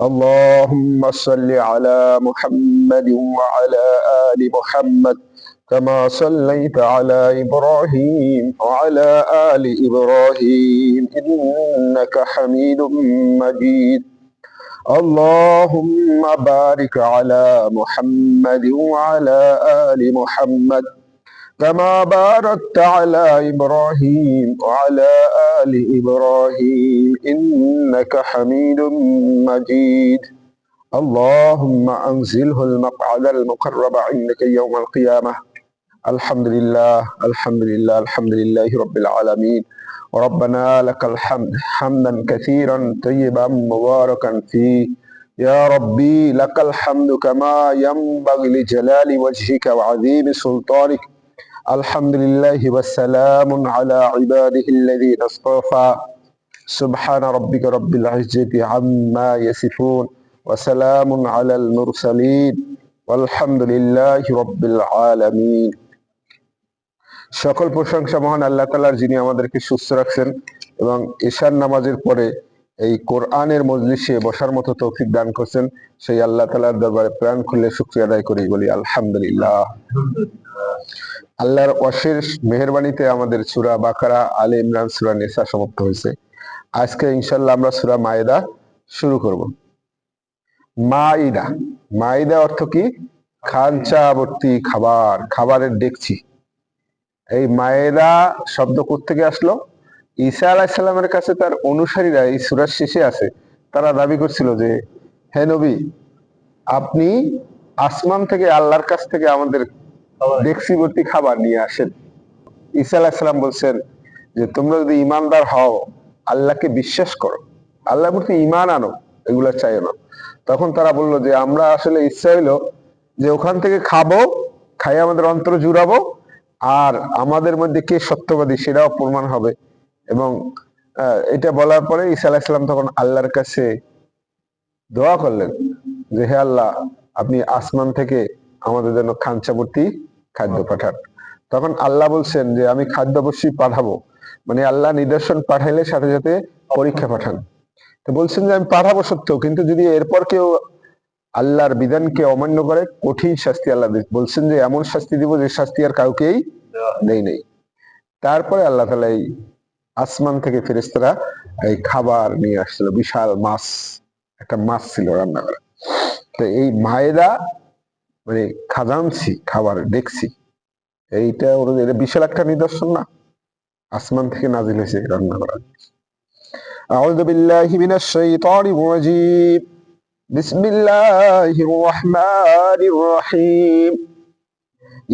اللهم صل على محمد وعلى آل محمد كما صليت على إبراهيم وعلى آل إبراهيم إنك حميد مجيد. اللهم بارك على محمد وعلى آل محمد كما باركت على إبراهيم وعلى آل إبراهيم إنك حميد مجيد. اللهم أنزله المقعد المقرب عندك يوم القيامة. الحمد لله الحمد لله الحمد لله رب العالمين. ربنا لك الحمد حمدا كثيرا طيبا مباركا فيه. يا ربي لك الحمد كما ينبغي لجلال وجهك وعظيم سلطانك. الحمد لله والسلام على عباده الذين اصطفى. سبحان ربك رب العزة عما يصفون وسلام على المرسلين والحمد لله رب العالمين. সকল প্রশংসা মহান আল্লাহ তাআলার, যিনি আমাদেরকে সুস্থ রাখছেন এবং ঈশার নামাজের পরে এই কোরআনের মজলিসে বসার মতো তৌফিক দান করছেন। সেই আল্লাহ তাআলার দরবারে প্রাণ খুলে শুকরিয়া আদায় করি, বলি আলহামদুলিল্লাহ। আল্লাহর অশেষ মেহেরবানিতে আমাদের সূরা বাকারা, আলে ইমরান, সূরা নিসা সমাপ্ত হয়েছে। আজকে ইনশাআল্লাহ আমরা সূরা মায়েদা শুরু করব। মাইদা, মাইদা অর্থ কি? খাঞ্চা ভর্তি খাবার, খাবারের ডেকচি। এই মায়েদা শব্দ কোত্থেকে আসলো? ঈসা আলাইহিস সালামের কাছে তার অনুসারীরা এই সূরার শেষে আছে, তারা দাবি করছিল যে, হে নবী, আপনি আসমান থেকে, আল্লাহর কাছ থেকে আমাদের ডেকচি ভর্তি খাবার নিয়ে আসেন। ঈসা আলাইহিস সালাম বলছেন যে, তোমরা যদি ইমানদার হও, আল্লাহকে বিশ্বাস করো, আল্লাহর প্রতি ইমান আনো, এগুলা চাইও না। তখন তারা বলল যে, আমরা আসলে ইচ্ছা হইলো যে ওখান থেকে খাবো, খাই আমাদের অন্তর জুড়াবো, আর আমাদের মধ্যে কে সত্যবাদী সেটাও প্রমাণ হবে। এবং এটা বলার পরে ঈসা আলাইহিস সালাম তখন আল্লাহর কাছে দোয়া করলেন যে, হে আল্লাহ, আপনি আসমান থেকে আমাদের জন্য খাঞ্চাবর্তী খাদ্য পাঠান। তখন আল্লাহ বলছেন যে, আমি খাদ্য অবশ্যই পাঠাবো, মানে আল্লাহ নিদর্শন পাঠাইলে সাথে সাথে পরীক্ষা পাঠান। তো বলছেন যে, আমি পাঠাবো সত্য, কিন্তু যদি এরপর কেউ আল্লাহর বিধানকে অমান্য করে, কঠিন শাস্তি আল্লাহ বলছেন যে, এমন শাস্তি দিব যে শাস্তি আর কাউকেই দেই নেই। তারপরে আল্লাহ তাআলা এই আসমান থেকে ফেরেশতারা এই খাবার নিয়ে আসছিল, বিশাল মাছ, একটা মাছ ছিল রান্না করা। তো এই মায়েদা মানে খাজানছি, খাবার দেখছি, এইটা এটা বিশাল একটা নিদর্শন না? আসমান থেকে নাজিল হয়েছে রান্না করা। আউযু বিল্লাহি মিনাশ শাইতানির রাজীম। বিসমিল্লাহির রহমানির রহিম।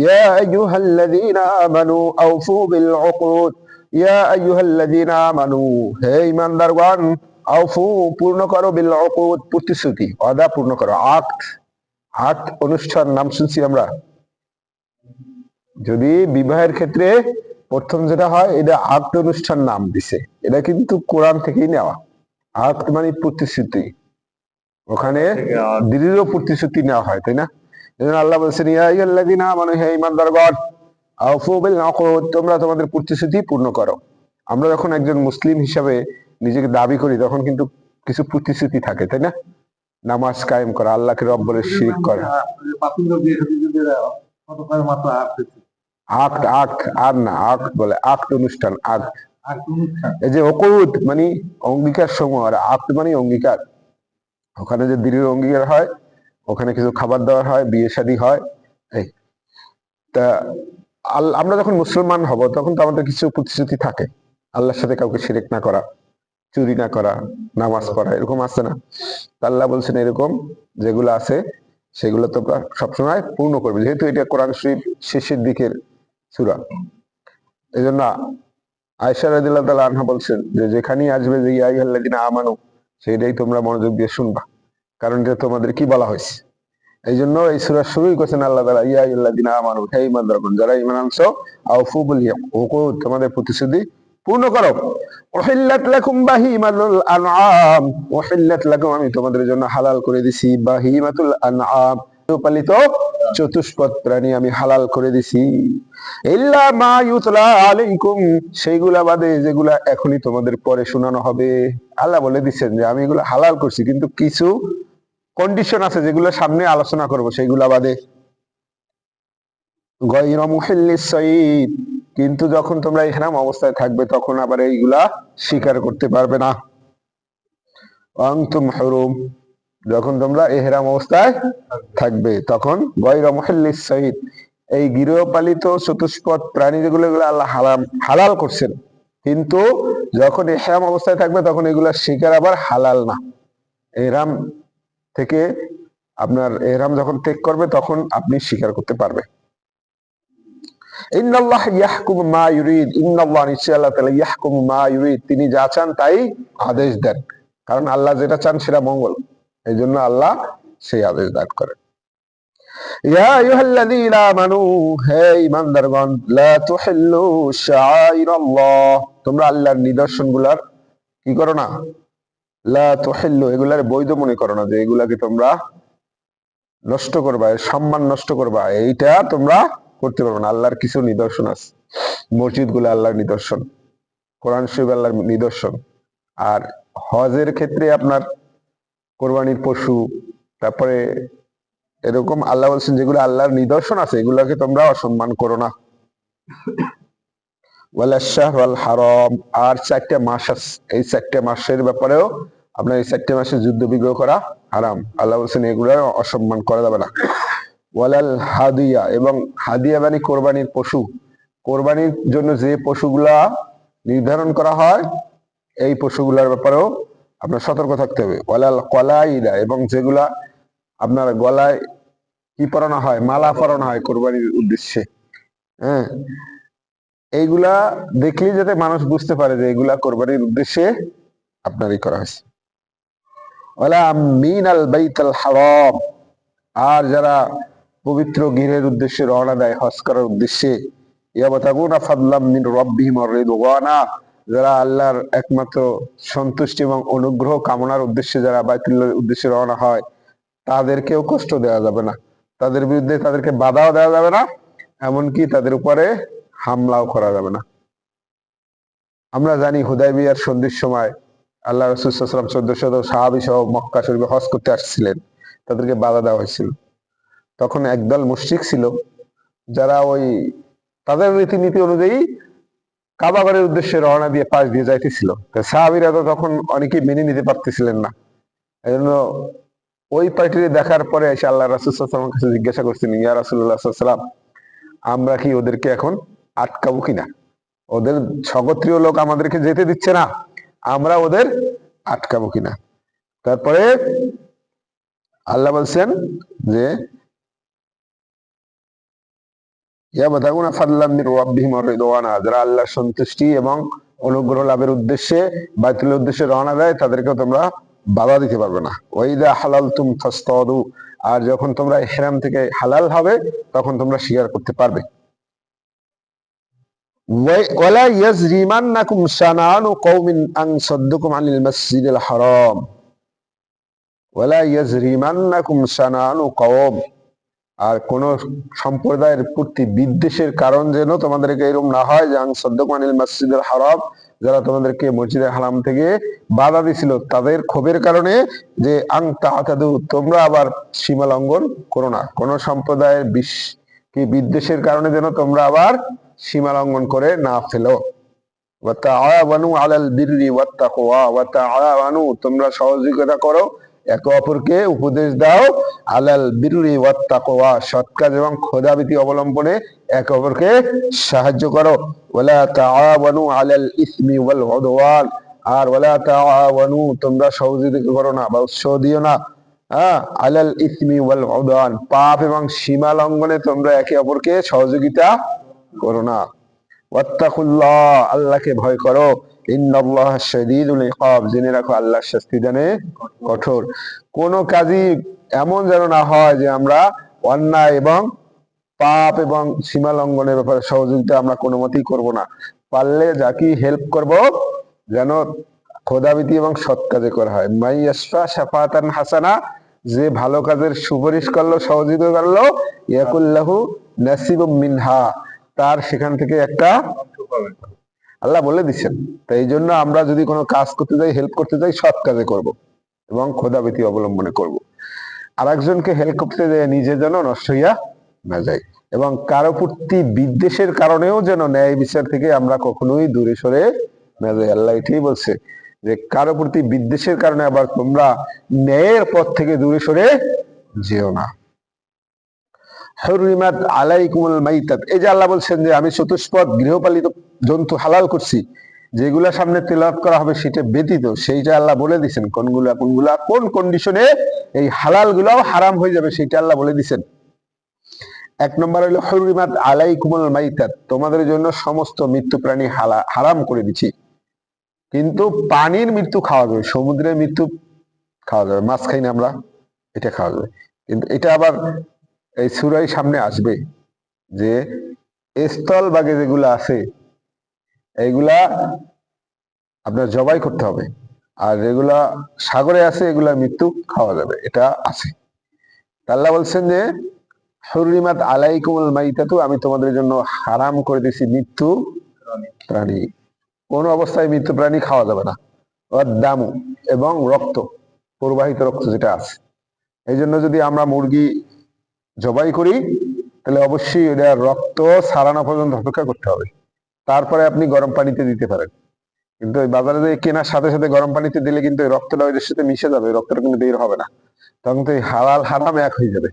ইয়া আইয়ুহাল্লাযীনা আমানু আওফু বিল উকুদ। ইয়া আইয়ুহাল্লাযীনা আমানু, হে ঈমানদারগণ, আওফু, পূর্ণ করো, বিল উকুদ, প্রতিশ্রুতি, ওয়াদা পূর্ণ করো। আকদ, আকদ অনুষ্ঠান নাম শুনছি আমরা। যদি বিবাহের ক্ষেত্রে প্রথম যেটা হয়, এটা আকদ অনুষ্ঠান নাম দিছে, এটা কিন্তু কোরআন থেকেই নেওয়া। আকদ মানে প্রতিশ্রুতি, ওখানে দৃঢ় প্রতিশ্রুতি নেওয়া হয়, তাই না? এজন্য আল্লাহ বলছেন, ইয়া আইয়ুহাল্লাযীনা আমানু, হে ঈমানদারগণ, আওফু বিল উকুদ, তোমরা তোমাদের প্রতিশ্রুতি পূর্ণ করো। আমরা যখন একজন মুসলিম হিসাবে নিজেকে দাবি করি, তখন কিন্তু কিছু প্রতিশ্রুতি থাকে, তাই না? নামাজ কায়েম করা, আল্লাহকে রব বলে শিরক করা। আকদ, আকদ, আর না, আকদ বলে আকদ অনুষ্ঠান, আকদ। এই যে উকুদ মানে অঙ্গীকার সমূহ, আর আকদ মানে অঙ্গীকার। ওখানে যে দৃঢ় অঙ্গীকার হয়, ওখানে কিছু খাবার দাবার হয়, বিয়ে শাদী হয়। এই তা আমরা যখন মুসলমান হব, তখন তো আমাদের কিছু প্রতিশ্রুতি থাকে, আল্লাহর সাথে কাউকে শিরক না করা, চুরি না করা, নামাজ পড়া, এরকম আছে না? আল্লাহ বলছেন এরকম যেগুলো আছে সেগুলো তোমরা সবসময় পূর্ণ করবে, যেহেতু এটা কোরআন শরীফ শেষের দিকের সূরা। এই জন্য আয়েশা রাদিয়াল্লাহু তাআলা আনহা বলছেন যে, যেখানেই আসবে যে ইয়া আইয়ুহাল্লাযীনা আমানু, সেটাই তোমরা মনোযোগ দিয়ে শুনবা, কারণ এটা তোমাদের কি বলা হয়েছে। এই জন্য এই সূরা শুরুই করেছেন আল্লাহ তাআলা, ইয়া আইয়ুহাল্লাযীনা আমানু, হে ঈমানদারগণ, যারা ঈমান আনছো, আওফু বিল উকুদ, তোমাদের প্রতিশ্রুতি পূর্ণ করো। উহিল্লাত লাকুম বাহিমাতুল আনআম, উহিল্লাত লাকুম, আমি তোমাদের জন্য হালাল করে দিছি বাহিমাতুল আনআম, পালিত চতুষ্পদ প্রাণী আমি হালাল করে দিছি, ইল্লা মা ইউতলা আলাইকুম, সেইগুলা বাদে যেগুলা এখনই তোমাদের পরে শোনানো হবে। আল্লাহ বলে দিচ্ছেন যে আমি এগুলো হালাল করছি, কিন্তু কিছু কন্ডিশন আছে যেগুলো সামনে আলোচনা করব, সেইগুলা বাদে। গায়রা মুহিল্লিস সাইদ, কিন্তু যখন তোমরা ইহরাম অবস্থায় থাকবে তখন আবার এইগুলা স্বীকার করতে পারবে না। আনতুম হুরুম, যখন তোমরা ইহরাম অবস্থায় থাকবে তখন গায়রা মুহিল্লিস সাইদ, এই গৃহপালিত চতুষ্পদ প্রাণী যেগুলো, এগুলো আল্লাহ হালাল করছেন, কিন্তু যখন ইহরাম অবস্থায় থাকবে তখন এগুলা শিকার আবার হালাল না। ইহরাম থেকে আপনার ইহরাম যখন ত্যাগ করবে তখন আপনি শিকার করতে পারবে। ইন্নাল্লাহ ইয়াহকুমু মা ইউরিদ, ইন্নাল্লাহ, নিশ্চয় আল্লাহ তাআলা, ইয়াহকুমু মা ইউরিদ, তিনি যা চান তাই আদেশ দেন, কারণ আল্লাহ যেটা চান সেটা মঙ্গল, এই জন্য আল্লাহ সেই আদেশ দান করেন। ইয়া আইয়ুহাল্লাযীনা আমানু, হে ঈমানদারগণ, লা তুহিল্লু শাআইরাল্লাহ, তোমরা আল্লাহর নিদর্শনগুলার কি করো না, লা তুহিল্লু, এগুলার বৈধ মনে করো না, যে এগুলাকে তোমরা নষ্ট করবা, সম্মান নষ্ট করবা, এইটা তোমরা করতে পারবে না। আল্লাহর কিছু নিদর্শন আছে, মসজিদ গুলো আল্লাহর নিদর্শন, কোরআন শরীফ আল্লাহর নিদর্শন, আর হজের ক্ষেত্রে আপনার কোরবানির পশু, তারপরে এরকম আল্লাহ বলছেন যেগুলো আল্লাহর নিদর্শন আছে এগুলোকে তোমরা অসম্মান করো না। ওয়ালা শাহরুল হারাম, আর 4টা মাস আছে, এই 4টা মাসের ব্যাপারেও আপনার এই 4টা মাসে যুদ্ধ বিগ্রহ করা হারাম, আল্লাহ বলছেন এগুলো অসম্মান করা যাবে না। ওয়ালাল হাদিয়া, এবং হাদিয়া মানে কোরবানির পশু, কোরবানির জন্য যে পশুগুলা নির্ধারণ করা হয় এই পশুগুলার ব্যাপারেও আপনার সতর্ক থাকতে হবে। ওয়ালাল কলাইদা, এবং যেগুলা আপনার গলায় কি পরানো হয়, মালা পরানো হয় কোরবানির উদ্দেশ্যে, হ্যাঁ, এইগুলা দেখলেই যাতে মানুষ বুঝতে পারে যে এগুলা কোরবানির উদ্দেশ্যে আপনারই করা হয়েছে। ওয়ালা মিনাল বাইতুল হারাম, আর যারা পবিত্র গৃহের উদ্দেশ্যে রওনা দেয় হজ করার উদ্দেশ্যে, ইয়াবতাগুনা ফাদলাম মিন রাব্বিহিম ওয়া রিদওয়ানা, যারা আল্লাহর একমাত্র সন্তুষ্টি এবং অনুগ্রহ কামনার উদ্দেশ্যে যারা বাইতুল্লাহর উদ্দেশ্যে রওনা হয়, তাদেরকেও কষ্ট দেওয়া যাবে না, তাদের বিরুদ্ধে তাদেরকে বাধাও দেওয়া যাবে না, এমনকি তাদের উপরে হামলাও করা যাবে না। আমরা জানি হুদায়বিয়ার সন্ধির সময় আল্লাহ রাসূল সাল্লাল্লাহু আলাইহি ওয়াসাল্লাম 1400 সাহাবী সহ মক্কা শরীফে হজ করতে আসছিলেন, তাদেরকে বাধা দেওয়া হয়েছিল। তখন একদল মুশরিক ছিল যারা ওই তাদের রীতিনীতি অনুযায়ী কাবাগরের উদ্দেশ্যে রওনা দিয়ে পাশ দিয়ে যাইতেছিল। সাহাবীরা তো তখন অনেকেই মেনে নিতে পারতেছিলেন না, এই জন্য ওই পার্টিকে দেখার পরে এসে আল্লাহ রাসূল সাল্লাল্লাহু আলাইহি ওয়াসাল্লামের কাছে জিজ্ঞাসা করছেন, ইয়া রাসূলুল্লাহ সাল্লাল্লাহু আলাইহি ওয়াসাল্লাম, আমরা কি ওদেরকে এখন আটকাবো কিনা, ওদের স্বগোত্রীয় লোক আমাদেরকে যেতে দিচ্ছে না, আমরা ওদের আটকাবো কিনা। তারপরে আল্লাহ বলছেন যে ইয়াবতাগুনা ফাদলাম মির রাব্বিহিম ওয়া রিদওয়ানা, যারা আল্লাহর সন্তুষ্টি এবং অনুগ্রহ লাভের উদ্দেশ্যে বাইতুলের উদ্দেশ্যে রওনা দেয় তাদেরকে তোমরা বাধা দিতে পারবে না। ওয়াইদা হালালতুম ফাসতাদু, আর যখন তোমরা ইহরাম থেকে হালাল হবে তখন তোমরা শিকার করতে পারবে। ওয়ালা ইয়াজরিমান্নাকুম শানানু কওমিন আন সাদ্দুকুম আনিল মাসজিদিল হারাম, ওয়ালা ইয়াজরিমান্নাকুম শানানু কওম, আর কোন সম্প্রদায়ের প্রতি বিদ্বেষের কারণ যেন তোমাদেরকে এরকম না হয় যে আন সাদ্দুকুম আনিল মাসজিদিল হারাম, যারা তোমাদেরকে মসজিদে হারাম থেকে বাধা দিছিল তাদের ক্ষোভের কারণে, যে আং তাহাতাদু, তোমরা আবার সীমা লঙ্ঘন করো না, কোন সম্প্রদায়ের বিদ্বেষের কারণে যেন তোমরা আবার সীমা লঙ্ঘন করে না ফেলো। ওয়া তাআওয়ানু আলাল বিররি ওয়াত তাকওয়া, ওয়া তাআওয়ানু, তোমরা সহযোগিতা করো, একে অপরকে উপদেশ দাও, আলাল বিররি ওয়াত তাকওয়া, সৎ কাজ এবং খোদাভীতি অবলম্বনে একে অপরকে সাহায্য করো। ওয়ালা তাআওয়ানু আলাল ইসমি ওয়াল উদওয়ান, আর ওয়ালা তাআওয়ানু, তোমরা সহযোগিতা করো না বা উৎসাহ দিও না, আলাল ইসমি ওয়াল উদওয়ান, পাপ এবং সীমা লঙ্ঘনে তোমরা একে অপরকে সহযোগিতা করো না। ওয়াত্তাকুল্লাহ, আল্লাহকে ভয় করো, ইন্নাল্লাহ শাদীদুল ইকাব, জেনে রাখো আল্লাহর শাস্তি দানে কঠোর। কোন কাজই এমন যেন না হয় যে আমরা অন্যায় এবং পাপ এবং সীমা লঙ্ঘনের ব্যাপারে সহযোগিতা আমরা কোনো মতেই করবো না। পারলে যাকে হেল্প করব যেন খোদাভীতি এবং সৎ কাজে করা হয়। মাই ইয়াশফা শাফাতান হাসানা, যে ভালো কাজের সুপারিশ করলো, সহযোগিতা করলো, ইয়াকুল্লাহু নাসিবুম মিনহা, তার সেখান থেকে একটা আল্লাহ বলে দিচ্ছেন। তাই এই জন্য আমরা যদি কোনো কাজ করতে যাই, হেল্প করতে যাই, সৎ কাজে করব এবং খোদাভীতি অবলম্বনে করব। আর একজনকে হেল্প করতে যায় নিজে যেন নষ্ট হইয়া না যায়, এবং কারো প্রতি বিদ্বেষের কারণেও যেন ন্যায় বিচার থেকে আমরা কখনোই দূরে সরে না যাই। আল্লাহ এটাই বলছে যে কারো প্রতি বিদ্বেষের কারণে আবার তোমরা ন্যায়ের পথ থেকে দূরে সরে যেও না। হুররিমাত আলাইকুমুল মাইতাত, এই যে আল্লাহ বলছেন যে আমি চতুষ্পদ গৃহপালিত জন্তু হালাল করছি, যেগুলা সামনে তেলাওয়াত করা হবে সেটা ব্যতীত, সেইটা আল্লাহ বলে দিচ্ছেন কোনগুলা কোনগুলা কোন কন্ডিশনে এই হালাল গুলাও হারাম হয়ে যাবে, সেটা আল্লাহ বলে দিচ্ছেন। এক নম্বর হলো হুররিমাত আলাইকুমুল মাইতাত, তোমাদের জন্য সমস্ত মৃত্যু প্রাণী হারাম করে দিচ্ছি, কিন্তু পানির মৃত্যু খাওয়া যাবে, সমুদ্রের মৃত্যু খাওয়া যাবে, মাছ খাই না আমরা, এটা খাওয়া যাবে। কিন্তু এটা আবার এই সূরায় সামনে আসবে যে স্থল বাগে যেগুলা আছে এইগুলা আপনার জবাই করতে হবে, আর যেগুলা সাগরে আছে এগুলা মৃত্যু খাওয়া যাবে, এটা আছে। আল্লাহ বলছেন যে হুররিমাত আলাইকুমুল মাইতাতু, আমি তোমাদের জন্য হারাম করে দিয়েছি মৃত্যু প্রাণী, কোন অবস্থায় মৃত্যু প্রাণী খাওয়া যাবে না। দামু, এবং রক্ত, প্রবাহিত রক্ত যেটা আছে, এই জন্য যদি আমরা মুরগি জবাই করি তাহলে অবশ্যই এটা রক্ত ছাড়ানো পর্যন্ত অপেক্ষা করতে হবে, তারপরে আপনি গরম পানিতে দিতে পারেন। কিন্তু ওই বাজারে যে কেনার সাথে সাথে গরম পানিতে দিলে কিন্তু ওই রক্তটা ওইটার সাথে মিশে যাবে, রক্তটা কিন্তু বের হবে না, তখন তো এই হালাল হারাম এক হয়ে যাবে।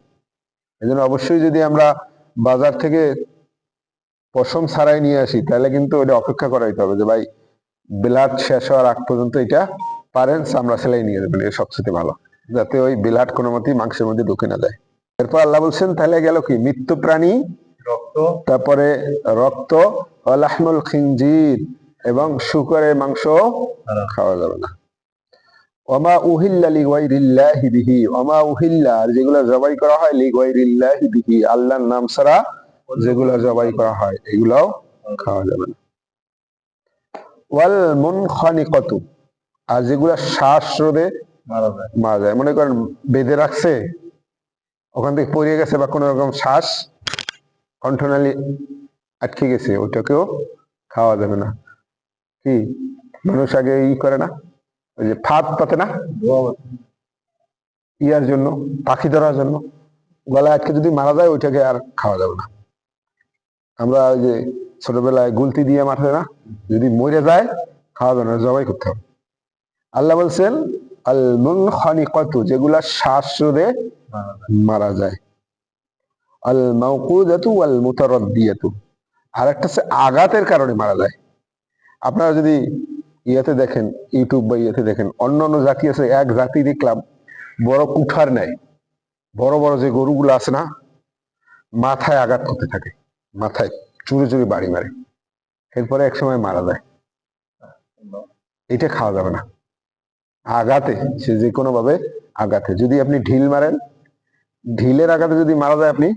এই জন্য অবশ্যই যদি আমরা বাজার থেকে পশম ছাড়াই নিয়ে আসি তাহলে কিন্তু ওটা অপেক্ষা করাইতে হবে যে ভাই ব্লাড শেষ হওয়ার আগ পর্যন্ত এটা পারেন চামড়া সেলাই নিয়ে যাবেন, এটা সবচেয়ে ভালো, যাতে ওই ব্লাড কোনো মতেই মাংসের মধ্যে ঢুকে না যায়। এরপর আল্লাহ বলছেন তাহলে গেল কি মৃত্যু প্রাণী, রক্ত, তারপরে রক্ত, লাহমুল খিনজির, এবং শুকরের মাংস খাওয়া যাবে না। ওমা উহিল্লা লিগাইরিল্লাহি বিহি, ওমা উহিল্লা, আর যেগুলো জবাই করা হয় লিগাইরিল্লাহি বিহি, আল্লাহর নাম ছাড়া যেগুলো জবাই করা হয় এগুলাও খাওয়া যাবে না। ওয়াল মুনখানিকাতু, আর যেগুলা শ্বাসরোধে মারা যায়, মনে করেন বেঁধে রাখছে, ওখান থেকে পড়ে গেছে বা কোন রকম শ্বাস কণ্ঠনালী আটকে গেছে, ওটাকেও খাওয়া যাবে না। কি মানুষ আগে ই করে না, ওই যে ফাঁদ পাতে না ইয়ার জন্য, পাখি ধরার জন্য, গলায় আটকে যদি মারা যায় ওইটাকে আর খাওয়া যাবে না। আমরা ওই যে ছোটবেলায় গুলতি দিয়ে মারতে না, যদি মরে যায় খাওয়া যাবে না, জবাই করতে হবে। আল্লাহ বলছেন আল মুনখানিকাতু, যেগুলা শ্বাসরোধে মারা যায়। আল মাউকুদাতু ওয়াল মুতারাদ্দিয়াতু, আর একটা হচ্ছে আঘাতের কারণে মারা যায়। আপনারা যদি ইয়েতে দেখেন, ইউটিউব বা ইয়েতে দেখেন, অন্য অন্য জাতি আছে, এক জাতি দেখলাম বড় কুঠার নেয়, বড় বড় যে গরুগুলো আছে না, মাথায় আঘাত করতে থাকে, মাথায় চুরি চুরি বাড়ি মারে, এরপরে এক সময় মারা যায়। এটা খাওয়া যাবে না। আঘাতে, সে যে কোনো ভাবে আঘাতে, যদি আপনি ঢিল মারেন, ঢিলের আঘাতে যদি মারা যায় আপনি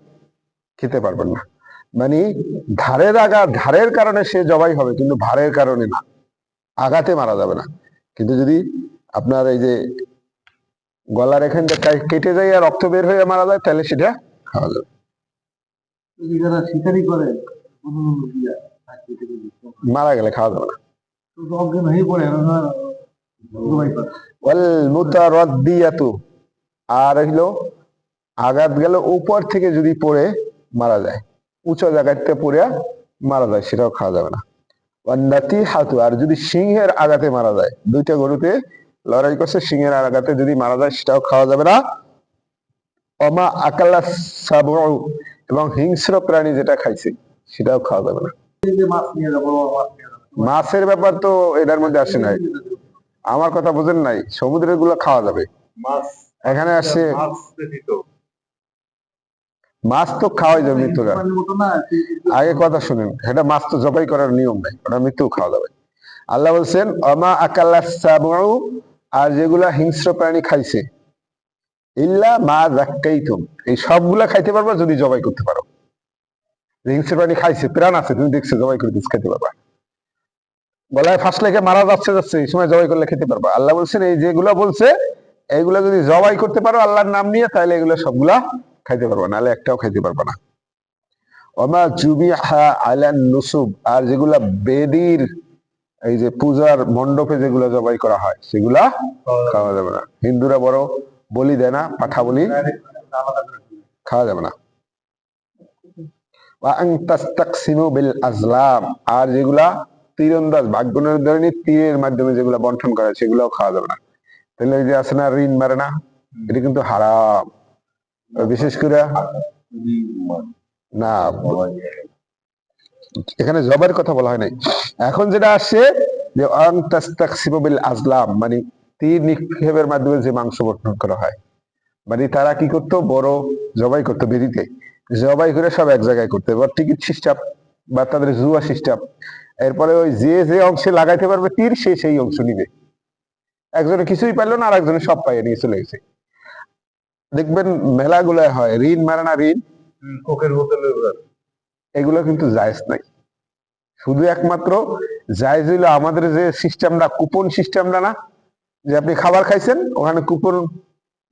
খেতে পারবেন না। মানে ধারের আঘাত, ধারের কারণে সে জবাই হবে, কিন্তু ভারের কারণে না, আঘাতে মারা যাবে না। কিন্তু যদি আপনার এই যে গলার এখানটা কেটে যায় আর রক্ত বের হয়ে মারা যায় তাহলে সেটা খাওয়া যাবে। শিকারি করে মারা গেলে খাওয়া যাবে না। ওয়াল মুতারাদ্দিয়াতু, আর হইলো আঘাত গেল উপর থেকে যদি পড়ে মারা যায়, উঁচু জায়গাতে পড়ে মারা যায়, সেটাও খাওয়া যাবে না। ওয়ান্নাতিহাতু, আর যদি সিংহের আঘাতে মারা যায়, দুইটা গরুতে লড়াই করছে, সিংহের আঘাতে যদি মারা যায় সেটাও খাওয়া যাবে না। ওমা আকালা সাবউ, এবং হিংস্র প্রাণী যেটা খাইছে সেটাও খাওয়া যাবে না। মাছের ব্যাপার তো এটার মধ্যে আসে নাই, আমার কথা বুঝেন নাই, সমুদ্রের গুলো খাওয়া যাবে, এখানে আসছে মাছ তো খাওয়াই যাবে মৃত্যুরা। আগে কথা শুনেন, এটা মাছ তো জবাই করার নিয়ম নাই, ওটা মৃত্যু খাওয়া যাবে। আল্লাহ বলছেন ওমা আকালা সাবউ, আর যেগুলা হিংস্র প্রাণী খাইছে, ইল্লা মা যাক্কাইতুম, এই সবগুলা খাইতে পারবা যদি জবাই করতে পারো। হিংস্র প্রাণী খাইছে, প্রাণ আছে, তুমি দেখছো, জবাই করে দিচ্ছ, খেতে পারবা। গলায় ফাঁস লেগে মারা যাচ্ছে যাচ্ছে, এই সময় জবাই করলে খেতে পারবা। আল্লাহ বলছেন এই যেগুলা বলছে এইগুলা যদি জবাই করতে পারো আল্লাহর নাম নিয়ে, তাহলে এগুলো সবগুলা খাইতে পারবা, নাহলে একটাও খাইতে পারবা না। ওমা জুবিহা আলান নুসুব, আর যেগুলা বেদির এই যে পূজার মণ্ডপে যেগুলো জবাই করা হয় সেগুলা খাওয়া যাবে না। হিন্দুরা বড় বলি দেয় না, পাঠা বলি, খাওয়া যাবে না। ওয়া আন তাস্তাকসিমু বিল আজলাম, আর যেগুলা তীরন্দাজ ভাগ্য নির্ধারণী তীরের মাধ্যমে যেগুলা বন্টন করা হয় সেগুলাও খাওয়া যাবে না। তাহলে এই যে আছে না ঋণ মারে না, এটা কিন্তু হারাম। বিশেষ করে না, এখানে জবের কথা বলা হয় নাই। এখন যেটা আসছে যে আন তাস্তাকসিমু বিল আজলাম, মানে তীর নিক্ষেপের মাধ্যমে যে মাংস বন্টন করা হয়, মানে তারা কি করতো, বড় জবাই করতো বেদিতে, জবাই করে সব এক জায়গায় করতো, এবার টিকিট সিস্টেম বা তাদের জুয়া সিস্টেম। এরপরে ওই যে যে অংশে লাগাইতে পারবে তীর, সে সেই অংশ নিবে। একজনে কিছুই পাইলো না, আর একজনে সব পাইয়ে নিয়ে চলে গেছে। দেখবেন মেলাগুলায় হয় ঋণ মারে না, ঋণ কোকের বোতলে, এগুলো কিন্তু জায়েজ নাই। শুধু একমাত্র জায়েজ হইলো আমাদের যে সিস্টেমটা, কুপন সিস্টেমটা না, যে আপনি খাবার খাইছেন ওখানে কুপন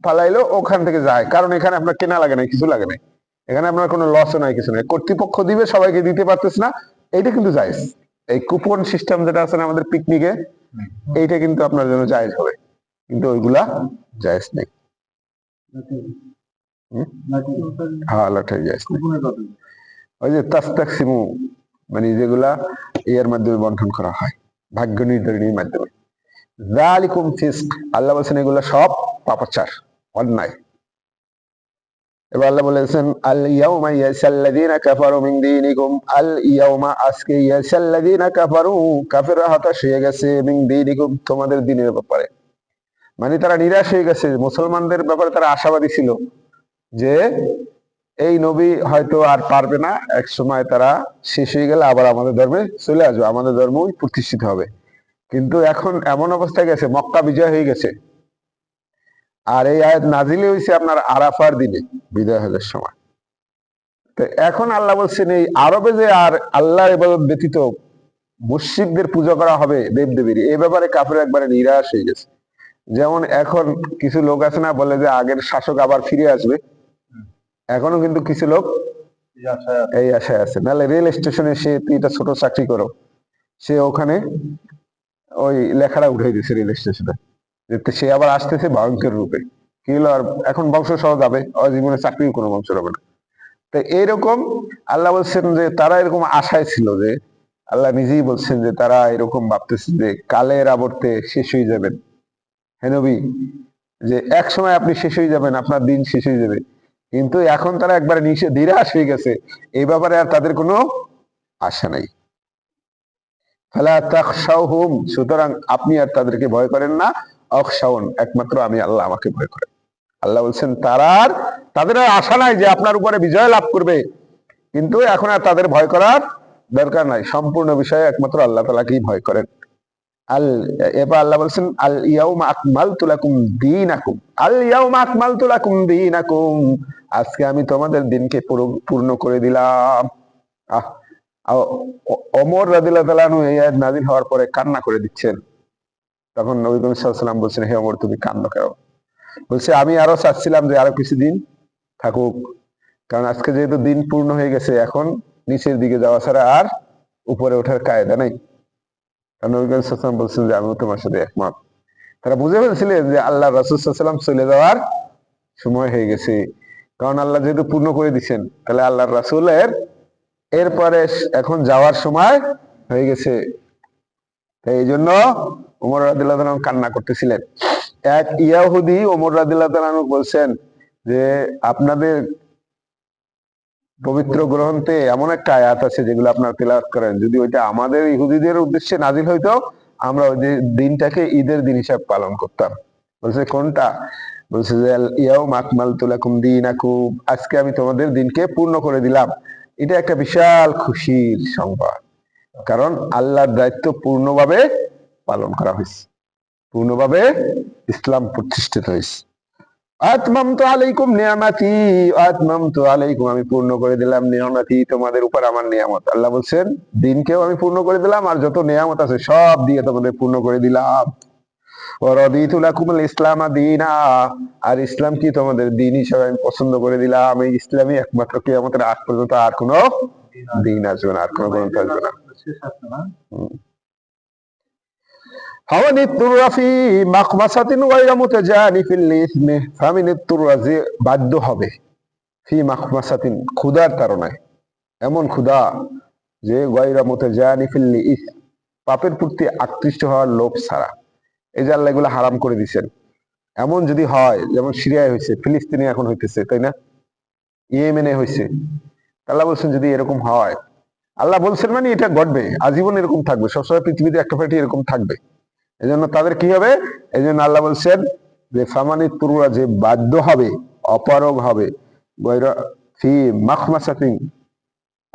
ফালাইলো, ওখান থেকে যায়, কারণ এখানে আপনার কেনা লাগে নাই, কিছু লাগে নাই, এখানে আপনার কোনো লসও নাই, কিছু নাই, কর্তৃপক্ষ দিবে, সবাইকে দিতে পারতেছ না, এইটা কিন্তু জায়েজ। এই কুপন সিস্টেম যেটা আছে না আমাদের পিকনিকে, এইটা কিন্তু আপনার জন্য জায়েজ হবে, কিন্তু ওইগুলা জায়েজ নেই। হ্যাঁ, লাঠাই জায়েজ নেই। ওই যে তাস্তাকসিমু, মানে যেগুলা এর মাধ্যমে বন্টন করা হয় ভাগ্য নির্ধারণীর মাধ্যমে। যালিকুম ফিসক, আল্লাহ বলছেন এগুলা সব পাপাচার, অন্যায়। এবার আল্লাহ বলেছেন আল ইয়াউমা ইয়াসাল্লাযীনা কাফারু মিন দীনিকুম, আল ইয়াউমা, আজকে, ইয়াসাল্লাযীনা কাফারু, কাফেররা হতাশ হয়ে গেছে, মিন দীনিকুম, তোমাদের দ্বীনের ব্যাপারে, মানে তারা নিরাশ হয়ে গেছে। মুসলমানদের ব্যাপারে তারা আশাবাদী ছিল যে এই নবী হয়তো আর পারবে না, এক সময় তারা শেষ হয়ে গেলে আবার আমাদের ধর্মে চলে আসবে, আমাদের ধর্মই প্রতিষ্ঠিত হবে। কিন্তু এখন এমন অবস্থায় গেছে, মক্কা বিজয় হয়ে গেছে, আর এই আয়াত নাজিলে হয়েছে আপনার আরাফার দিনে, বিজয় হজের সময়। তো এখন আল্লাহ বলছেন এই আরবে যে আর আল্লাহর ইবাদত ব্যতীত মুশরিকদের পূজা করা হবে, দেব দেবীর, এই ব্যাপারে কাফের একবারে নিরাশ হয়ে গেছে। যেমন এখন কিছু লোক আছে না, বলে যে আগের শাসক আবার ফিরে আসবে, এখনো কিন্তু কিছু লোক এই আশায় আছে। নাহলে রেল স্টেশনে সে, তুই এটা ছোট চাকরি করো, সে ওখানে ওই লেখাটা উঠাই দিচ্ছে রেল স্টেশনে, সে আবার আসতেছে ভয়ঙ্কর রূপে, কি হলো, আর এখন বংশ সহ যাবে, জীবনে চাকরির কোনো বংশ হবে না। তো এইরকম আল্লাহ বলছেন যে তারা এরকম আশায় ছিল, যে আল্লাহ নিজেই বলছেন যে তারা এরকম ভাবতেছে যে কালের আবর্তে শেষ হয়ে যাবেন, হে নবী, যে এক সময় আপনি শেষ হয়ে যাবেন, আপনার দিন শেষ হয়ে যাবে। কিন্তু এখন তারা একবারে নিরাশ হয়ে গেছে, এই ব্যাপারে আর তাদের কোনো আশা নাই। ফালা তাখশাউহুম, সুতরাং আপনি আর তাদেরকে ভয় করেন না, অখশাউন, একমাত্র আমি আল্লাহ, আমাকে ভয় করেন। আল্লাহ বলছেন তাদের আর আশা নাই যে আপনার উপরে বিজয় লাভ করবে, কিন্তু এখন আর তাদের ভয় করার দরকার নাই, সম্পূর্ণ বিষয়ে একমাত্র আল্লাহ তাআলাকেই ভয় করেন। এবার আল্লাহ বলছেন আল ইয়াউমা আকমালতু লাকুম দীনাকুম, আল ইয়াউমা আকমালতু লাকুম দীনাকুম, আজকে আমি তোমাদের দিনকে পূর্ণ করে দিলাম। আহ ওমর রাদিয়াল্লাহু তাআলা আনহু এই আয়াত নাযিল হওয়ার পরে কান্না করে দিচ্ছেন। তখন নবী করিম সাল্লাল্লাহু আলাইহি ওয়াসাল্লাম বলছেন, হে ওমর, তুমি কান্না কেন? বলছে, আমি আরো চাচ্ছিলাম যে আরো কিছুদিন থাকুক, কারণ আজকে যেহেতু দিন পূর্ণ হয়ে গেছে, এখন নিচের দিকে যাওয়া ছাড়া আর উপরে ওঠার কায়দা নাই। নবী করিম সাল্লাল্লাহু আলাইহি ওয়াসাল্লাম বলছেন যে আমিও তোমার সাথে একমত। তারা বুঝে ফেলছিলেন যে আল্লাহ রাসূল সাল্লাল্লাহু আলাইহি ওয়াসাল্লাম চলে যাওয়ার সময় হয়ে গেছে, কারণ আল্লাহ যেহেতু পূর্ণ করে দিচ্ছেন, তাহলে আল্লাহর রাসূলের এরপরে এখন যাওয়ার সময় হয়ে গেছে। এই জন্য ওমর রাদিয়াল্লাহু তাআলা কান্না করতেছিলেন। এক ইয়াহুদি ওমর রাদিয়াল্লাহু তাআলা বলছেন যে আপনাদের পবিত্র গ্রন্থে এমন একটা আয়াত আছে যেগুলো আপনারা তেলাওয়াত করেন, যদি ওইটা আমাদের ইহুদিদের উদ্দেশ্যে নাজিল হইতো, আমরা ওই দিনটাকে ঈদের দিন হিসাব পালন করতাম। বলছে কোনটা? বলছে যে ইয়াউমা আকমালতু লাকুম দীনাকুম, আজকে আমি তোমাদের দিনকে পূর্ণ করে দিলাম। এটা একটা বিশাল খুশির সংবাদ, কারণ আল্লাহর দায়িত্ব পূর্ণভাবে পালন করা হয়েছে, পূর্ণভাবে ইসলাম প্রতিষ্ঠিত হয়েছে। আতমামতু আলাইকুম নিয়ামাতি, আতমামতু আলাইকুম, আমি পূর্ণ করে দিলাম নিয়ামাতি, তোমাদের উপর আমার নিয়ামত। আল্লাহ বলছেন দিনকেও আমি পূর্ণ করে দিলাম, আর যত নিয়ামত আছে সব দিয়ে তোমাদের পূর্ণ করে দিলাম। ওয়ারাদিতু লাকুমুল ইসলাম দীনা, আর ইসলাম কি তোমাদের দিন হিসেবে আমি পছন্দ করে দিলাম। এই ইসলামই একমাত্র কিয়ামতের আগ পর্যন্ত আর কোনো দিন আসবে না, আর কোনো গ্রন্থ আসবে না। ফামান ইত্তুররা ফি মাখমাসাতিন গায়রা মুতাজানিফিল লিসমি, ফামিন ইত্তুররা, যে বাধ্য হবে, ফি মাখমাসাতিন, ক্ষুধার তাড়নায়, এমন ক্ষুধা যে গায়রা মুতাজানিফিল লিসম, পাপের প্রতি আকৃষ্ট হওয়ার লোভ ছাড়া। এই যে আল্লাহ এগুলো হারাম করে দিচ্ছেন, এমন যদি হয়, যেমন সিরিয়ায় হয়েছে, ফিলিস্তিনে এখন হইতেছে, তাই না, ইয়েমেনে হয়েছে, আল্লাহ বলছেন যদি এরকম হয়, আল্লাহ বলছেন মানে এটা ঘটবে, আজীবন এরকম থাকবে, সবসময় পৃথিবীতে একটা পার্টি এরকম থাকবে। এই জন্য তাদের কি হবে, এই জন্য আল্লাহ বলছেন যে ফামানি তুরুরা, যে বাধ্য হবে, অপারগ হবে, গৈর ফি মাখমাসাতিন,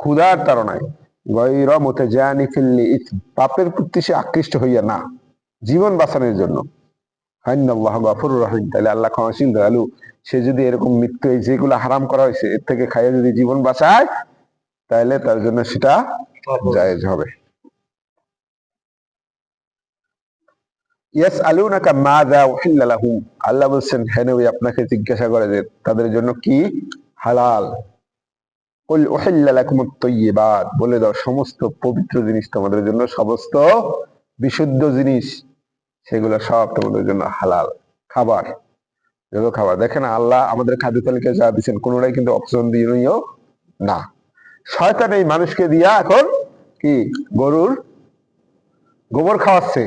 ক্ষুধার তাড়নায়, গৈর মুতাজানিফিল লিসম, পাপের প্রতি সে আকৃষ্ট হইয়া না, জীবন বাঁচানোর জন্য। আল্লাহ গফুরুর রহিম, তাহলে আল্লাহ ক্ষমাশীল দয়ালু। সে যদি এরকম মৃত্যু, যেগুলো হারাম করা হয়েছে এর থেকে খাইয়ে যদি জীবন বাঁচায়, তাহলে তার জন্য সেটা জায়েজ হবে। ইয়াসআলুনাকা মাযা উহিল্লা লাহুম, আল্লাহ বলছেন হে নবী আপনাকে জিজ্ঞাসা করে যে তাদের জন্য কি হালাল। কুল উহিল্লা লাকুমুত তাইয়্যিবাত, বলে দাও সমস্ত পবিত্র জিনিস তোমাদের জন্য, সমস্ত বিশুদ্ধ জিনিস সেগুলো সব তোমাদের জন্য হালাল। খাবার, যত খাবার, দেখেন আল্লাহ আমাদের খাদ্য তালিকায় যা দিচ্ছেন কোনোটাই কিন্তু অপছন্দনীয় না। শয়তান এই মানুষকে দিয়া এখন কি গরুর গোবর খাওয়াচ্ছে,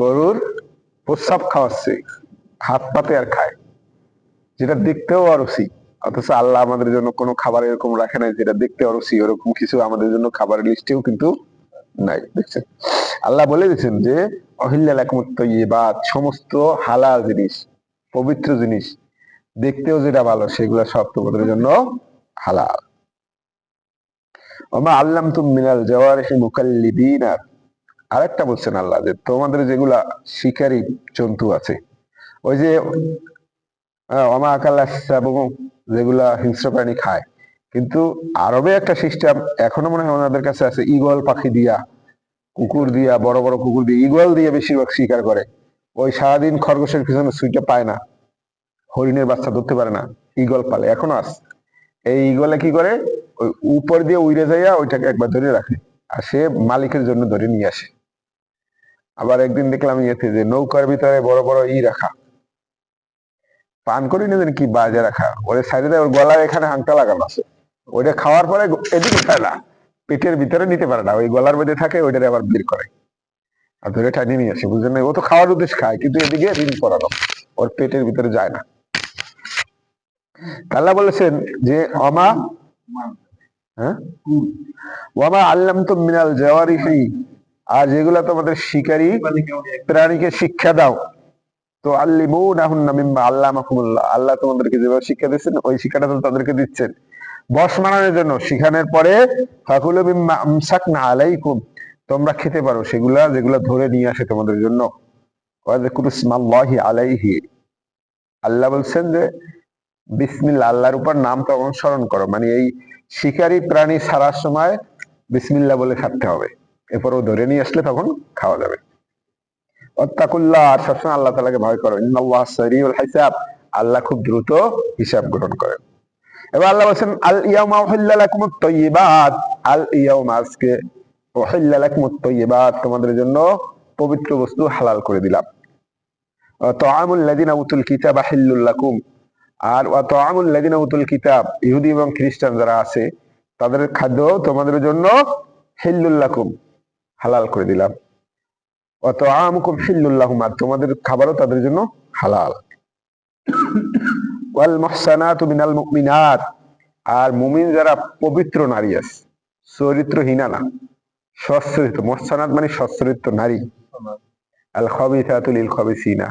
গরুর প্রস্রাব খাওয়াচ্ছে, হাত পাতে আর খায়, যেটা দেখতেও অরুচি। অথচ আল্লাহ আমাদের জন্য কোনো খাবার এরকম রাখে নাই যেটা দেখতে অরুচি, ওরকম কিছু আমাদের জন্য খাবারের লিস্টেও কিন্তু নাই। দেখছেন আল্লাহ বলে দিচ্ছেন যে অহিল্লা লাকুমুত তাইয়্যিবাত, সমস্ত হালাল জিনিস, পবিত্র জিনিস, দেখতেও যেটা ভালো সেগুলো সব তোমাদের জন্য হালাল। ওমা আল্লামতুম মিনাল জাওয়ারিহি মুকাল্লিবিনা, আরেকটা বলছেন আল্লাহ যে তোমাদের যেগুলা শিকারী জন্তু আছে, ওই যে ওমা আকাল্লা সাবু, যেগুলা হিংস্র প্রাণী খায়, কিন্তু আরবে একটা সিস্টেম এখনো মনে হয় ওনাদের কাছে আছে, ঈগল পাখি দিয়া, কুকুর দিয়া, বড় বড় কুকুর দিয়ে, ঈগল দিয়ে বেশিরভাগ শিকার করে। ওই সারাদিন খরগোশের পিছনে সুইটা পায় না, হরিণের বাচ্চা ধরতে পারে না, ঈগল পালে এখনো আছে। এই ঈগলে কি করে, ওই উপর দিয়ে উড়ে যাইয়া ওইটাকে একবার ধরে রাখে, আর সে মালিকের জন্য ধরে নিয়ে আসে। আবার একদিন দেখলাম ইয়েতে যে নৌকার ভিতরে বড় বড় রাখা, পান করি না জানি কি বাজে রাখা, ওর সাইডে দেয়, ওর গলার এখানে হাংটা লাগানো আছে, ওইটা খাওয়ার পরে এদিকে খায় না, পেটের ভিতরে নিতে পারে না, ওই গলার মধ্যে থাকে, ওইটারে আবার বের করে আর ধরে টানিয়ে নিয়ে আসে। বুঝলেন, ও তো খাওয়ার উদ্দেশ্যে খায়, কিন্তু এদিকে ঋণ করানো, ওর পেটের ভিতরে যায় না। আল্লাহ বলেছেন যে অমা, হ্যাঁ, ওয়ামা আল্লামতুম মিনাল জাওয়ারিহি, আর যেগুলা তোমাদের শিকারী প্রাণীকে শিক্ষা দাও, তো আল্লিমুনাহুন্না মিম্মা আল্লামাকুমুল্লাহ, আল্লাহ তোমাদেরকে যেভাবে শিক্ষা দিচ্ছেন ওই শিক্ষাটা তো তাদেরকে দিচ্ছেন বশ মানানোর জন্য। শিখানোর পরে ফাকুলু মিম্মা আমসাকনা আলাইকুম, তোমরা খেতে পারো সেগুলা যেগুলা ধরে নিয়ে আসে তোমাদের জন্য। ওয়াযকুরু ইসমাল্লাহি আলাইহি, আল্লাহ বলছেন যে বিসমিল্লাহ, আল্লাহর উপর নামটা অনুসরণ করো, মানে এই শিকারী প্রাণী ছাড়ার সময় বিসমিল্লাহ বলে ছাড়তে হবে, এরপরও ধরে নিয়ে আসলে তখন খাওয়া যাবে। ওয়াত্তাকুল্লাহ, আর সবসময় আল্লাহ তাআলাকে ভয় করো, ইন্নাল্লাহা সারিউল হিসাব, আল্লাহ খুব দ্রুত হিসাব গ্রহণ করেন। এবার আল্লাহ বলেন আল ইয়াউমা উহিল্লা লাকুমুত তাইয়্যিবাত, আল ইয়াউমা, আজকে, উহিল্লা লাকুমুত তাইয়্যিবাত, তোমাদের জন্য পবিত্র বস্তু হালাল করে দিলাম। ওয়া তাআমুল লাযিনা উতুল কিতাবা হিল্লুল লাকুম, আর ওয়া তাআমুল লাযিনা উতুল কিতাব, ইহুদি এবং খ্রিস্টান যারা আছে তাদের খাদ্য তোমাদের জন্য হিল্লুল লাকুম, হালাল করে দিলাম। ওয়া তাআমুকুম হিল্লুল লাহুম, আর তোমাদের খাবারও তাদের জন্য হালাল। ওয়াল মুহসানাতু মিনাল মুমিনাত, আর মুমিন যারা পবিত্র নারী আছে, চরিত্রহীনা না, সচ্চরিত্র, মুহসানাত মানে সচ্চরিত্র নারী, আল খাবিসাতু লিল খাবিসিনা,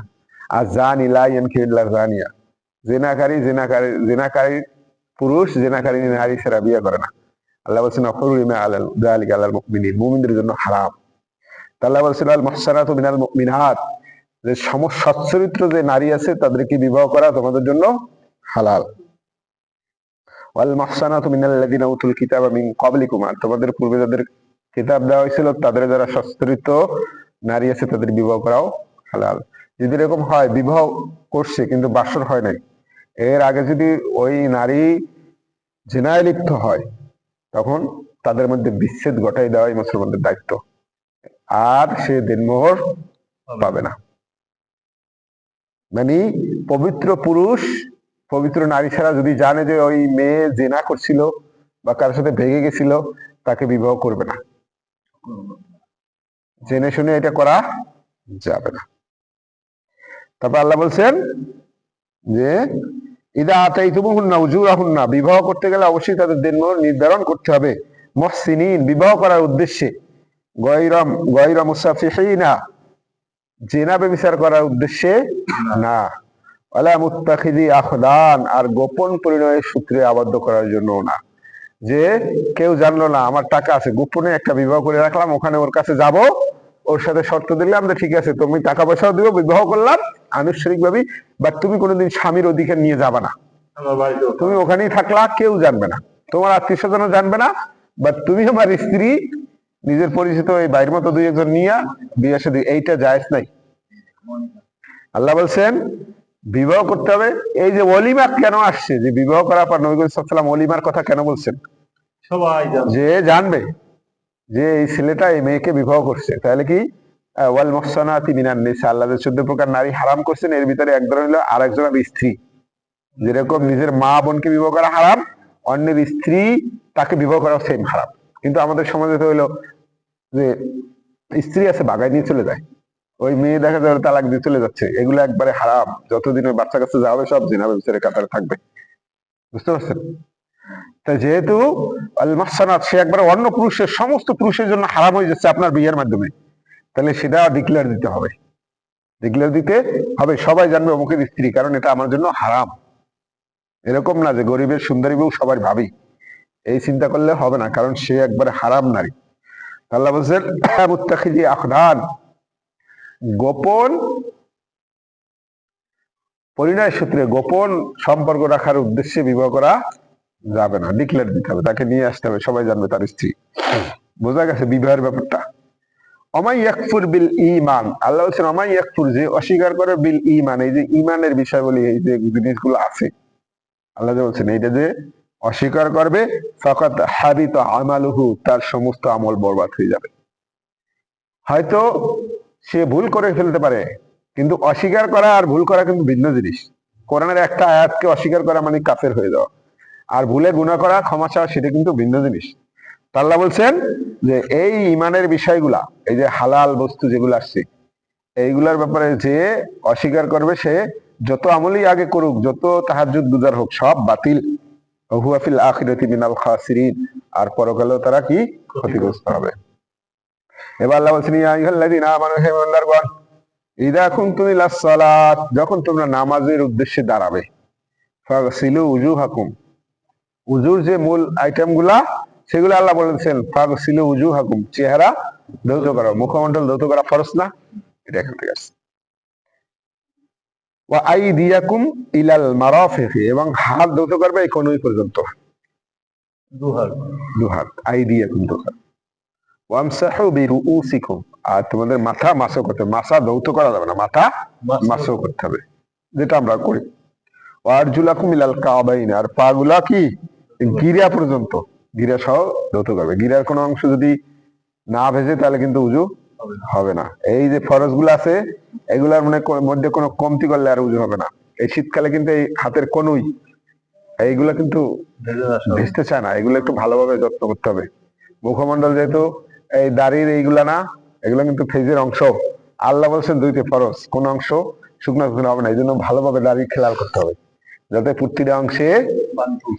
আর জানি লা ইয়ানকিহু ইল্লা জানিয়া, জেনাকারী পুরুষ জেনাকারী নারী ছাড়া বিয়ে করে না। আল্লাহ বলছেন হুরিমা আলাল যালিকা আলাল মুমিনিন, মুমিনদের জন্য হারাম। আল্লাহ বলছেন আল মুহসানাতু মিনাল মুমিনাত, যে সচ্চরিত্র যে নারী আছে তাদেরকে বিবাহ করা তোমাদের জন্য হালাল। ওয়াল মুহসানাতু মিনাল লাযিনা উতুল কিতাবা মিন ক্বাবলিকুম, আর তোমাদের পূর্বে যাদের কিতাব দেওয়া হয়েছিল তাদের যারা সচ্চরিত্র নারী আছে তাদের বিবাহ করাও হালাল। যদি এরকম হয় বিবাহ করছে কিন্তু বাসর হয় নাই, এর আগে যদি ওই নারী জিনায় লিপ্ত হয়, তখন তাদের মধ্যে বিচ্ছেদ ঘটাই দেওয়াই মুসলমানদের দায়িত্ব, আর সে দিনমোহর পাবে না। মানে পবিত্র পুরুষ পবিত্র নারী ছাড়া যদি জানে যে ওই মেয়ে জেনা করছিল বা কারোর সাথে ভেগে গেছিল, তাকে বিবাহ করবে না, জেনে শুনে এটা করা যাবে না। তারপর আল্লাহ বলছেন যে ইদা আতাইতুমুহুন্না উজুরাহুন্না, বিবাহ করতে গেলে অবশ্যই তাদের দিনমোহর নির্ধারণ করতে হবে। মুহসিনিন, বিবাহ করার উদ্দেশ্যে, গয়রা মুসাফিহিনা, জেনা ব্যভিচার করার উদ্দেশ্যে না, ওয়ালা মুত্তাখিদি আখদান, আর গোপন পরিণয়ের সূত্রে আবদ্ধ করার জন্য না। যে কেউ জানলো না আমার টাকা আছে, গোপনে একটা বিবাহ করে রাখলাম, ওখানে ওর কাছে যাব, ওর সাথে শর্ত দিলাম যে ঠিক আছে তুমি টাকা পয়সাও দিও, বিবাহ করলাম আনুষ্ঠানিক ভাবে, বাট তুমি কোনোদিন স্বামীর অধিকার নিয়ে যাবে না, তুমি ওখানেই থাকলা, কেউ জানবে না, তোমার আত্মীয় স্বজনও জানবে না, বাট তুমি আমার স্ত্রী, নিজের পরিচিত এই বাইরের মতো দুই একজন নিয়ে বিয়ে সাথে, এইটা জায়েজ নাই। আল্লাহ বলছেন বিবাহ করতে হবে। এই যে ওলিমা কেন আসছে, যে বিবাহ করার পর নবী সাল্লাল্লাহু আলাইহি ওয়াসাল্লাম ওলিমার কথা কেন বলছেন? সবাই যে জানবে যে এই ছেলেটা এই মেয়েকে বিবাহ করছে, তাহলে কি ওয়াল মুহসানাতি মিনান নিসা, আল্লাহ যে 14 প্রকার নারী হারাম করছেন, এর ভিতরে এক ধরনের হলো আরেকজনের স্ত্রী। যেরকম নিজের মা বোনকে বিবাহ করা হারাম, অন্যের স্ত্রী তাকে বিবাহ করা সেম হারাম। কিন্তু আমাদের সমাজে তো হইলো যে স্ত্রী আছে বাগায় নিয়ে চলে যায়, ওই মেয়ে দেখা যায় তালাক দিয়ে চলে যাচ্ছে, এগুলো একবারে হারাম। যতদিন ওই বাচ্চা কাছে যাবে সব জিনা ব্যভিচারে কাতারে থাকবে, বুঝতে পারছেন? তাই যেহেতু আল মাহসানাত, সে একবারে অন্য পুরুষের, সমস্ত পুরুষের জন্য হারাম হয়ে যাচ্ছে আপনার বিয়ের মাধ্যমে, তাহলে সেটা ডিক্লেয়ার দিতে হবে, ডিক্লেয়ার দিতে হবে, সবাই জানবে অমুকের স্ত্রী, কারণ এটা আমার জন্য হারাম। এরকম না যে গরিবের সুন্দরী বউ সবাই ভাবি, এই চিন্তা করলে হবে না, কারণ সে একবারে হারাম নারী। আল্লাহ বলছেন মুত্তাখিদি আখদান, গোপন পরিণয় সূত্রে গোপন সম্পর্ক রাখার উদ্দেশ্যে বিবাহ করা যাবে না, ডিক্লেয়ার দিতে হবে, তাকে নিয়ে আসতে হবে, সবাই জানবে তার স্ত্রী। বোঝা গেছে বিবাহের ব্যাপারটা? অমাই ইয়াকফুর বিল ঈমান, আল্লাহ বলছেন অমাই ইয়াকফুর, যে অস্বীকার করে, বিল ঈমান, এই যে ঈমানের বিষয় বলি, এই যে জিনিসগুলো আছে, আল্লাহ যে বলছেন এইটা যে অস্বীকার করবে, ফাকাত হাবিতা আমালুহু, তার সমস্ত আমল বরবাদ হয়ে যাবে। হয়তো সে ভুল করে ফেলতে পারে, কিন্তু অস্বীকার করা আর ভুল করা কিন্তু ভিন্ন জিনিস। কোরআনের একটা আয়াতকে অস্বীকার করা মানে কাফের হয়ে যাওয়া, আর ভুলে গুনাহ করা, ক্ষমা চাওয়া, সেটা কিন্তু ভিন্ন জিনিস। আল্লাহ বলছেন যে এই ইমানের বিষয়গুলা, এই যে হালাল বস্তু যেগুলো আসছে, এইগুলার ব্যাপারে যে অস্বীকার করবে, সে যত আমলই আগে করুক, যত তাহাজ্জুদ গুজার হোক, সব বাতিল। হুয়া ফিল আখিরাতি মিনাল খাসিরিন, আর পরকালেও তারা কি ক্ষতিগ্রস্ত হবে। এবার আল্লাহ বলছেন ইয়া আইয়ুহাল্লাযীনা আমানু, হে ঈমানদারগণ, ইযা কুনতুম ইলাস সালাত, যখন তোমরা নামাজের উদ্দেশ্যে দাঁড়াবে, ফাগসিলু উজুহাকুম, উজুর যে মূল আইটেম গুলা, সেগুলো আল্লাহ বলেছেন ফাগসিলু উজুহাকুম, চেহারা ধৌত করো, মুখমণ্ডল ধৌত করা ফরজ না, এটা এখান থেকে আসছে। ওয়া আইদিয়াকুম ইলাল মারাফিক, এবং হাত ধৌত করবে এই কনুই পর্যন্ত, দুহাত, আইদিয়াকুম দুহাত। ওয়ামসাহু বিরুউসিকুম, আর তোমাদের মাথা মাসো করতে হবে, মাথা ধৌত করা যাবে না, মাথা মাসো করতে হবে, যেটা আমরা করি। ওয়ারজুলাকুম ইলাল কাবাইন, আর পা গুলা কি গিরা পর্যন্ত, গিরা সহ ধৌত করবে। গিরার কোনো অংশ যদি না ভেজে তাহলে কিন্তু উজু হবে না। এই যে ফরজ গুলো আছে, এগুলার মধ্যে কোনো কমতি করলে আর উজু হবে না। এই শীতকালে কিন্তু এই হাতের কনুই, এইগুলা কিন্তু ভেজতে চায় না, এগুলো একটু ভালোভাবে যত্ন করতে হবে। মুখমণ্ডল যেহেতু এই দাড়ির এইগুলা না, এগুলো কিন্তু ফেজের অংশ। আল্লাহ বলছেন দুইটি ফরজ, কোন অংশ শুকনো শুকনো হবে না, এই জন্য ভালোভাবে দাড়ি খেয়াল করতে হবে, যাতে প্রতিটা অংশে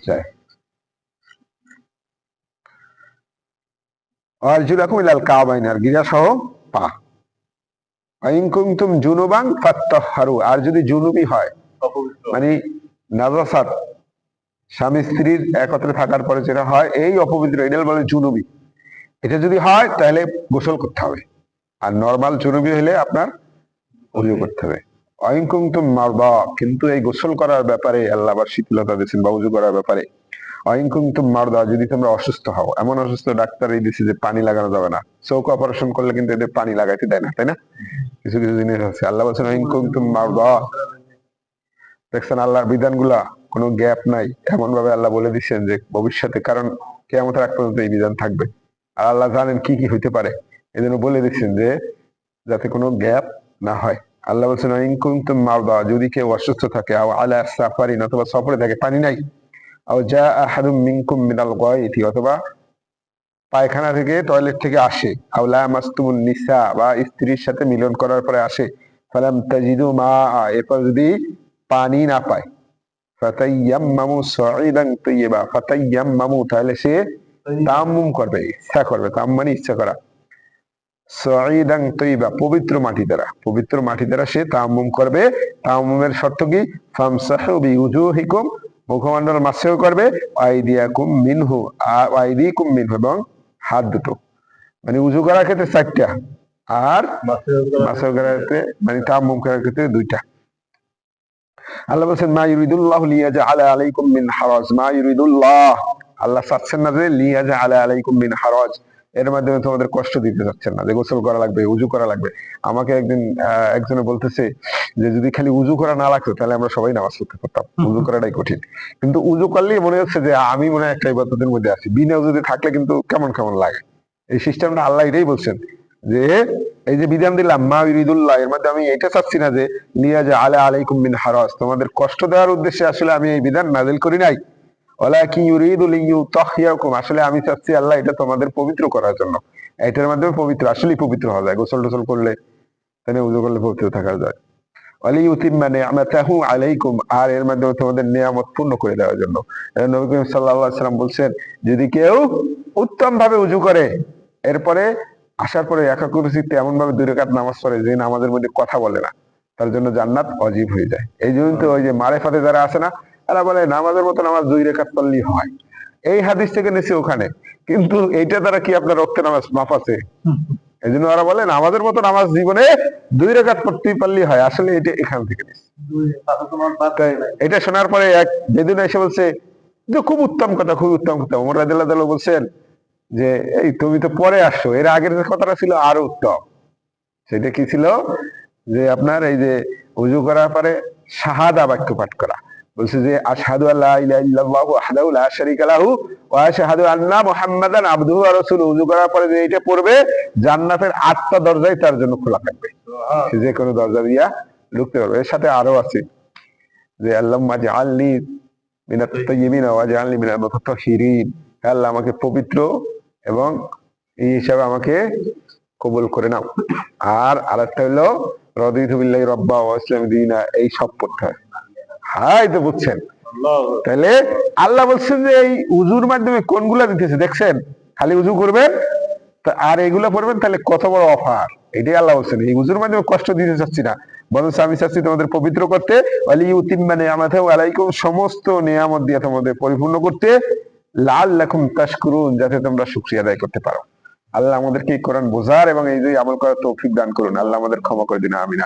যায়। আরজুলাকুম ইলাল কাবাইন, আর গিরা সহ পা। ইন কুনতুম জুনুবান ফাত্তাহহারু, আর যদি জুনুবি হয়, মানে নাজাসাত, স্বামী স্ত্রীর একত্রে থাকার পরে যেটা হয়, এই অপবিত্র, এটা বলে জুনুবি, এটা যদি হয় তাহলে গোসল করতে হবে। আর নরমাল জুনুবি হলে আপনার ওযু করতে হবে। ইন কুনতুম মারদা, কিন্তু এই গোসল করার ব্যাপারে আল্লাহ আবার শীতলতা দিয়েছেন, বা ওযু করার ব্যাপারে। ওয়াইন কুনতুম মারদা, যদি তোমরা অসুস্থ হও, এমন অসুস্থ ডাক্তার এই দিচ্ছে যে পানি লাগানো যাবে না, চোখ অপারেশন করলে কিন্তু এদের পানি লাগাইতে দেয় না, তাই না? কিছু কিছু জিনিস আছে। আল্লাহ বলছেন ওয়াইন কুনতুম মারদা। দেখছেন আল্লাহর বিধানগুলা কোনো গ্যাপ নাই, এমন ভাবে আল্লাহ বলে দিচ্ছেন যে ভবিষ্যতে, কারণ কিয়ামতের আগ পর্যন্ত এই বিধান থাকবে। আর আল্লাহ জানেন কি কি হইতে পারে, এই জন্য বলে দিচ্ছেন যে যাতে কোনো গ্যাপ না হয়। আল্লাহ বলছেন ইন কুনতুম মারদা, যদি কেউ অসুস্থ থাকে, আও আলা সাফারিন, অথবা সফরে থাকে, পানি নাই, আও জা আহাদুম মিনকুম মিনাল গায়তি, অথবা পায়খানা থেকে টয়লেট থেকে আসে, আও লামাসতুমুন নিসা, বা স্ত্রীর সাথে মিলন করার পরে আসে, ফালাম তাজিদু মা, এরপর যদি পানি না পায়, ফাতায়াম্মামু সাঈদান তাইয়্যিবা, ফাতায়াম্মামু, তাহলে সে তায়াম্মুম করবে, ইচ্ছা করবে, তায়াম্মুম মানে ইচ্ছা করা, সাঈদান তাইয়্যিবা, পবিত্র মাটি দ্বারা, পবিত্র মাটি দ্বারা সে তায়াম্মুম করবে। তায়াম্মুমের শর্ত কি? ফামসাহু বিউজুহিকুম, মুখমণ্ডল মাসেও করবে, আইদিয়াকুম মিনহু, আর আইদিকুম মিনহু, এবং হাত দুটো, মানে উজু করার ক্ষেত্রে 4টা, আর মাসেও করার ক্ষেত্রে মানে তায়াম্মুম করার ক্ষেত্রে 2টা। আল্লাহ বলছেন মা ইউরিদুল্লাহু লিয়াজআলা আলাইকুম মিন হারাজ, মা ইউরিদুল্লাহ, আল্লাহ চাচ্ছেন না যে লিয়াজআলা আলাইকুম মিন হারাজ, এর মাধ্যমে তোমাদের কষ্ট দিতে যাচ্ছেন না, যে গোসল করা লাগবে, উজু করা লাগবে। আমাকে একদিন একজনে বলতেছে যে যদি খালি উজু করা না লাগতো তাহলে আমরা সবাই নামাজ পড়তে পারতাম, উজু করাটাই কঠিন। কিন্তু উজু করলেই মনে হচ্ছে যে আমি মনে হয় একটা ইবাদতের মধ্যে আছি, বিনা উজুতে থাকলে কিন্তু কেমন কেমন লাগে। এই সিস্টেমটা আল্লাহ এটাই বলছেন যে এই যে বিধান দিলাম মা ইউরিদুল্লাহ, এর মধ্যে আমি এটা চাচ্ছি না যে লিয়াজআলা আলাইকুম মিন হারাজ, তোমাদের কষ্ট দেওয়ার উদ্দেশ্যে আসলে আমি এই বিধান নাযিল করি নাই। ওয়ালাকিন ইউরিদু লিইউতাহহিরাকুম, আসলে আমি চাচ্ছি আল্লাহ এটা তোমাদের পবিত্র করার জন্য, এটার মাধ্যমে পবিত্র, আসলেই পবিত্র হওয়া যায়, গোসল টোসল করলে, তাই না, উযু করলে পবিত্র থাকা যায়। ওয়ালিইউতিম্মা নি'মাতাহু আলাইকুম, আর এর মাধ্যমে তোমাদের নিয়ামত পূর্ণ করে দেওয়ার জন্য। নবী করিম সাল্লাল্লাহু আলাইহি ওয়াসাল্লাম বলছেন যদি কেউ উত্তম ভাবে উযু করে, এরপরে আসার পরে একাগ্রচিত্তে এমন ভাবে 2 রাকাত নামাজ পড়ে যে নামাজের মধ্যে কথা বলে না, তার জন্য জান্নাত ওয়াজিব হয়ে যায়। এই জন্য তো ওই যে মারেফাতে যারা আছে না, তারা বলে নামাজের মতো নামাজ 2 রাকাত পড়লেই হয়, এই হাদিস থেকে নিছে ওখানে, কিন্তু এইটা দ্বারা কি আপনার রক্তে নামাজ মাফ আছে? এই জন্য ওরা বলেন আমাদের মতো নামাজ জীবনে 2 রাকাত পড়তেই পারলেই হয়, আসলে এটা এখান থেকে নিছে। এটা শোনার পরে এক বেদুন এসে বলছে যে খুব উত্তম কথা, খুব উত্তম কথা। ওমর রাদিয়াল্লাহু তাআলা বলছেন যে এই তুমি তো পরে আসছো, এর আগের যে কথাটা ছিল আরো উত্তম। সেটা কি ছিল? যে আপনার এই যে উযু করার পরে শাহাদা বাক্য পাঠ করা, বলছে যে আশহাদু আল্লা ইলাহা ইল্লাল্লাহু ওয়াহদাহু লা শারীকা লাহু ওয়া আশহাদু আন্না মুহাম্মাদান আবদুহু ওয়া রাসূলুহু, উযু করার পরে যে এটা পড়বে জান্নাতের 8টা দরজাই তার জন্য খোলা থাকবে, সে যে কোনো দরজা দিয়া ঢুকতে পারবে। এর সাথে আরো আছে যে আল্লাহুম্মা জাআলনি মিনাত তাইয়্যিবিন ওয়া জাআলনি মিনাল মুতাতাহহিরিন, হে আল্লাহ আমাকে পবিত্র এবং এই হিসাবে আমাকে কবুল করে নাও। আর আরেকটা হলো রাদিতু বিল্লাহি রাব্বা ওয়া ইসলামি দীনা, এই সব পড়তে হয়। হাই তো বুঝছেন? তাহলে আল্লাহ বলছেন যে এই উজুর মাধ্যমে কোনগুলা দিতেছে দেখছেন, খালি উজু করবেন আর এইগুলা পড়বেন, তাহলে কত বড় অফার। এটাই আল্লাহ বলছেন এই উজুর মাধ্যমে কষ্ট দিতে চাচ্ছি না, বরং আমি চাচ্ছি তোমাদের পবিত্র করতে, ওয়ালিইউতিম্মা নি'মাতাহু আলাইকুম, সমস্ত নিয়ামত দিয়ে তোমাদের পরিপূর্ণ করতে, লাআল্লাকুম তাশকুরুন, যাতে তোমরা শুকরিয়া আদায় করতে পারো। আল্লাহ আমাদেরকে এই কোরআন বোঝার এবং এই যে আমল করার তৌফিক দান করুন। আল্লাহ আমাদের ক্ষমা করে দিন, আমিন।